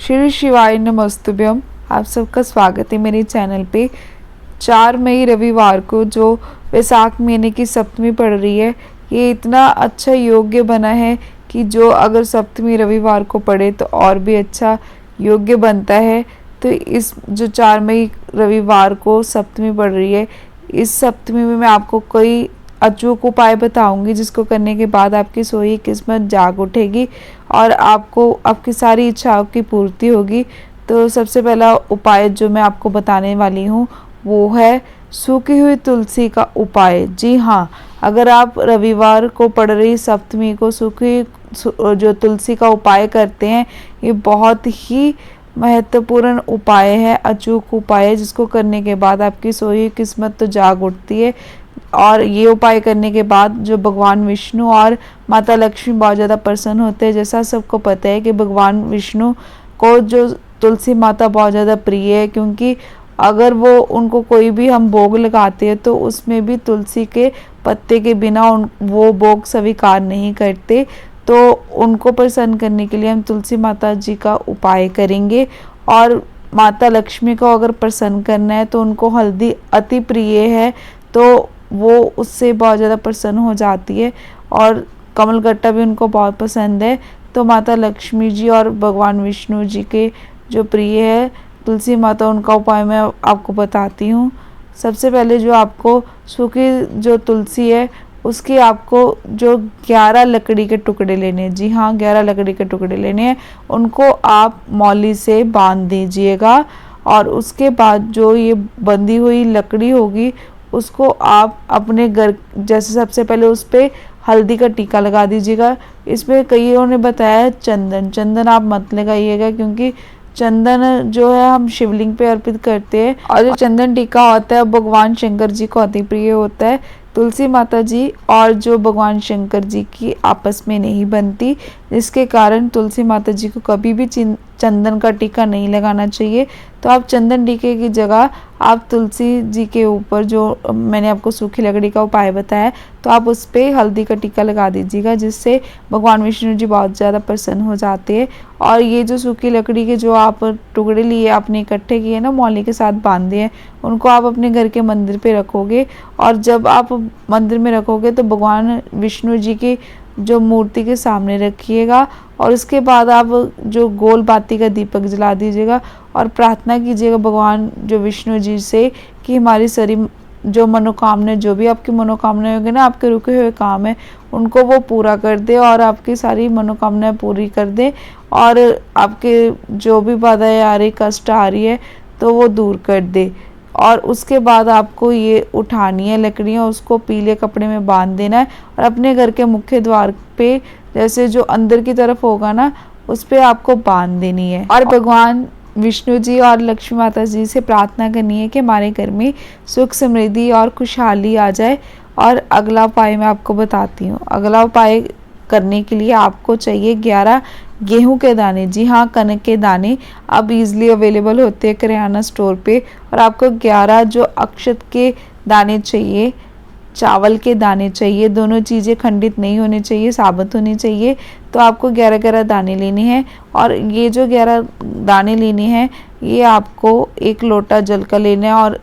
श्री शिवाय नमस्तुभ्यम। आप सबका स्वागत है मेरे चैनल पे। 4 मई रविवार को जो वैशाख महीने की सप्तमी पड़ रही है, ये इतना अच्छा योग्य बना है कि जो अगर सप्तमी रविवार को पड़े तो और भी अच्छा योग्य बनता है। तो इस जो 4 मई रविवार को सप्तमी पड़ रही है, इस सप्तमी में मैं आपको कई अचूक उपाय बताऊंगी जिसको करने के बाद आपकी सोई किस्मत जाग उठेगी और आपको आपकी सारी इच्छाओं की पूर्ति होगी। तो सबसे पहला उपाय जो मैं आपको बताने वाली हूँ वो है सूखी हुई तुलसी का उपाय। जी हाँ, अगर आप रविवार को पड़ रही सप्तमी को सूखी जो तुलसी का उपाय करते हैं, ये बहुत ही महत्वपूर्ण उपाय है, अचूक उपाय है जिसको करने के बाद आपकी सोई किस्मत तो जाग उठती है। और ये उपाय करने के बाद जो भगवान विष्णु और माता लक्ष्मी बहुत ज़्यादा प्रसन्न होते हैं। जैसा सबको पता है कि भगवान विष्णु को जो तुलसी माता बहुत ज़्यादा प्रिय है, क्योंकि अगर वो उनको कोई भी हम भोग लगाते हैं तो उसमें भी तुलसी के पत्ते के बिना वो भोग स्वीकार नहीं करते। तो उनको प्रसन्न करने के लिए हम तुलसी माता जी का उपाय करेंगे। और माता लक्ष्मी को अगर प्रसन्न करना है तो उनको हल्दी अति प्रिय है, तो वो उससे बहुत ज़्यादा प्रसन्न हो जाती है। और कमलगट्टा भी उनको बहुत पसंद है। तो माता लक्ष्मी जी और भगवान विष्णु जी के जो प्रिय है तुलसी माता, उनका उपाय मैं आपको बताती हूँ। सबसे पहले जो आपको सूखी जो तुलसी है उसकी आपको जो 11 लकड़ी के टुकड़े लेने हैं। जी हाँ, 11 लकड़ी के टुकड़े लेने हैं। उनको आप मौली से बांध दीजिएगा और उसके बाद जो ये बंधी हुई लकड़ी होगी उसको आप अपने घर, जैसे सबसे पहले उस पर हल्दी का टीका लगा दीजिएगा। इसमें कईयों ने बताया चंदन आप मत लगाइएगा, क्योंकि चंदन जो है हम शिवलिंग पे अर्पित करते हैं और जो चंदन टीका होता है भगवान शंकर जी को अति प्रिय होता है। तुलसी माता जी और जो भगवान शंकर जी की आपस में नहीं बनती, जिसके कारण तुलसी माता जी को कभी भी चंदन का टीका नहीं लगाना चाहिए। तो आप चंदन टीके की जगह आप तुलसी जी के ऊपर जो मैंने आपको सूखी लकड़ी का उपाय बताया, तो आप उस पर हल्दी का टीका लगा दीजिएगा, जिससे भगवान विष्णु जी बहुत ज़्यादा प्रसन्न हो जाते हैं। और ये जो सूखी लकड़ी के जो आप टुकड़े लिए आपने इकट्ठे किए ना, मौली के साथ बांधे हैं, उनको आप अपने घर के मंदिर पे रखोगे। और जब आप मंदिर में रखोगे तो भगवान विष्णु जी की जो मूर्ति के सामने रखिएगा और उसके बाद आप जो गोल बाती का दीपक जला दीजिएगा और प्रार्थना कीजिएगा भगवान जो विष्णु जी से कि हमारी सारी जो मनोकामना, जो भी आपकी मनोकामनाएं होगी ना, आपके रुके हुए काम है, उनको वो पूरा कर दे और आपकी सारी मनोकामनाएं पूरी कर दे और आपके जो भी बाधाएं आ रही, कष्ट आ रही है, तो वो दूर कर दे। और उसके बाद आपको ये उठानी है लकड़ियाँ, उसको पीले कपड़े में बांध देना है और अपने घर के मुख्य द्वार पे, जैसे जो अंदर की तरफ होगा ना, उस पे आपको बांध देनी है। और भगवान विष्णु जी और लक्ष्मी माता जी से प्रार्थना करनी है कि हमारे घर में सुख समृद्धि और खुशहाली आ जाए। और अगला उपाय मैं आपको बताती हूँ। अगला उपाय करने के लिए आपको चाहिए 11 गेहूं के दाने। जी हाँ, कनक के दाने अब इजीली अवेलेबल होते हैं किराना स्टोर पे। और आपको 11 जो अक्षत के दाने चाहिए, चावल के दाने चाहिए, दोनों चीज़ें खंडित नहीं होनी चाहिए, साबुत होनी चाहिए। तो आपको 11-11 दाने लेने हैं। और ये जो 11 दाने लेने हैं, ये आपको 1 लोटा जल का लेना है और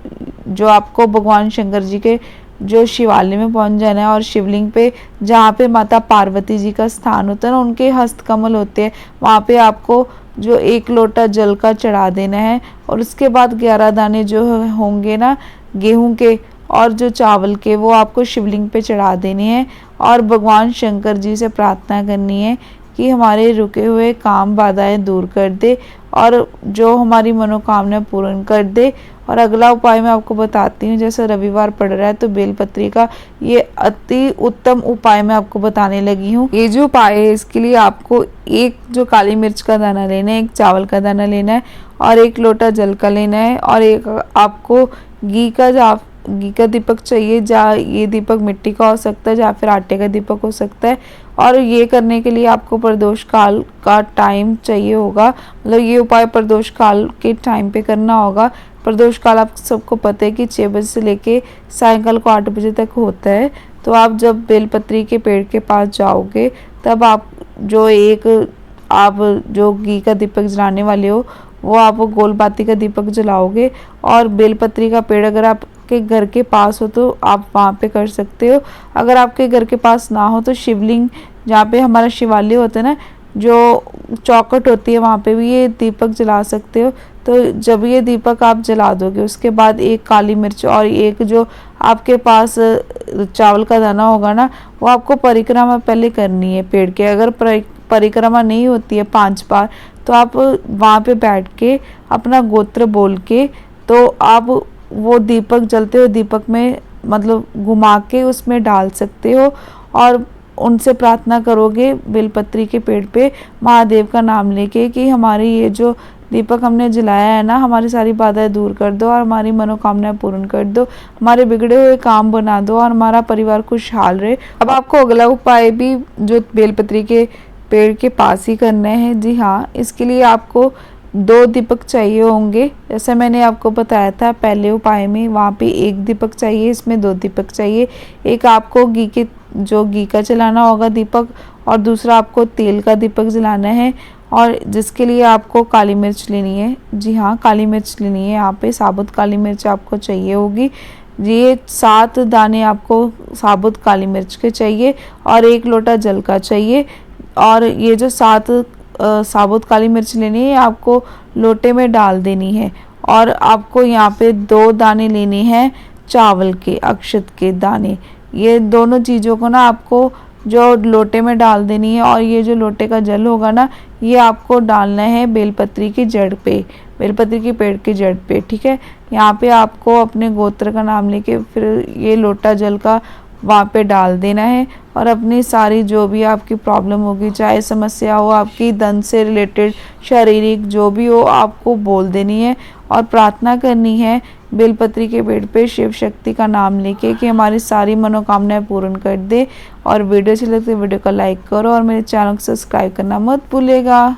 जो आपको भगवान शंकर जी के जो शिवालय में पहुंच जाना है और शिवलिंग पे जहाँ पे माता पार्वती जी का स्थान होता है ना, उनके हस्तकमल होते हैं, वहाँ पे आपको जो 1 लोटा जल का चढ़ा देना है। और उसके बाद 11 दाने जो होंगे ना गेहूं के और जो चावल के, वो आपको शिवलिंग पे चढ़ा देने हैं और भगवान शंकर जी से प्रार्थना करनी है कि हमारे रुके हुए काम बाधाएं दूर कर दे और जो हमारी मनोकामना पूर्ण कर दे। और अगला उपाय मैं आपको बताती हूँ। जैसे रविवार पड़ रहा है तो बेलपत्री का ये अति उत्तम उपाय मैं आपको बताने लगी हूँ। ये जो उपाय है इसके लिए आपको 1 जो काली मिर्च का दाना लेना है, 1 चावल का दाना लेना है और 1 लोटा जल का लेना है और 1 आपको घी का दीपक चाहिए। जहाँ ये दीपक मिट्टी का हो सकता है या फिर आटे का दीपक हो सकता है। और ये करने के लिए आपको प्रदोष काल का टाइम चाहिए होगा, मतलब ये उपाय प्रदोष काल के टाइम पे करना होगा। प्रदोष काल आप सबको पता है कि 6 बजे से लेके सायंकाल को 8 बजे तक होता है। तो आप जब बेलपत्री के पेड़ के पास जाओगे तब आप जो एक आप जो घी का दीपक जलाने वाले हो वो आप गोल बाती का दीपक जलाओगे। और बेलपत्री का पेड़ अगर आपके घर के पास हो तो आप वहाँ पे कर सकते हो। अगर आपके घर के पास ना हो तो शिवलिंग, जहाँ पे हमारा शिवालय होता है ना, जो चौखट होती है, वहाँ पे भी ये दीपक जला सकते हो। तो जब ये दीपक आप जला दोगे उसके बाद एक काली मिर्च और एक जो आपके पास चावल का दाना होगा ना, वो आपको परिक्रमा पहले करनी है पेड़ के। अगर परिक्रमा नहीं होती है 5 बार तो आप वहाँ पे बैठ के अपना गोत्र बोल के तो आप वो दीपक जलते हुए दीपक में मतलब घुमा के उसमें डाल सकते हो। और उनसे प्रार्थना करोगे बेलपत्री के पेड़ पे महादेव का नाम लेके कि हमारी ये जो दीपक हमने जलाया है ना, हमारी सारी बाधाएं दूर कर दो और हमारी मनोकामनाएं पूर्ण कर दो, हमारे बिगड़े हुए काम बना दो और हमारा परिवार खुशहाल रहे। अब आपको अगला उपाय भी जो बेलपत्री के पेड़ के पास ही करना है। जी हाँ, इसके लिए आपको 2 दीपक चाहिए होंगे। जैसे मैंने आपको बताया था पहले उपाय में, वहाँ पे 1 दीपक चाहिए, इसमें 2 दीपक चाहिए। एक आपको घी का जलाना होगा दीपक, और दूसरा आपको तेल का दीपक जलाना है। और जिसके लिए आपको काली मिर्च लेनी है। जी हाँ, काली मिर्च लेनी है। यहाँ पे साबुत काली मिर्च आपको चाहिए होगी। ये 7 दाने आपको साबुत काली मिर्च के चाहिए और 1 लोटा जल का चाहिए। और ये जो 7 साबुत काली मिर्च लेनी है आपको लोटे में डाल देनी है। और आपको यहाँ पे 2 दाने लेने हैं चावल के, अक्षत के दाने। ये दोनों चीज़ों को ना आपको जो लोटे में डाल देनी है। और ये जो लोटे का जल होगा ना, ये आपको डालना है बेलपत्री की जड़ पे, बेलपत्री के पेड़ की जड़ पे। ठीक है, यहाँ पे आपको अपने गोत्र का नाम लेके फिर ये लोटा जल का वहाँ पे डाल देना है। और अपनी सारी जो भी आपकी प्रॉब्लम होगी, चाहे समस्या हो आपकी धन से रिलेटेड, शारीरिक जो भी हो, आपको बोल देनी है और प्रार्थना करनी है बेलपत्री के पेड़ पे शिव शक्ति का नाम लेके कि हमारी सारी मनोकामनाएं पूर्ण कर दे। और वीडियो अच्छी लगती है वीडियो को लाइक करो और मेरे चैनल को सब्सक्राइब करना मत भूलिएगा।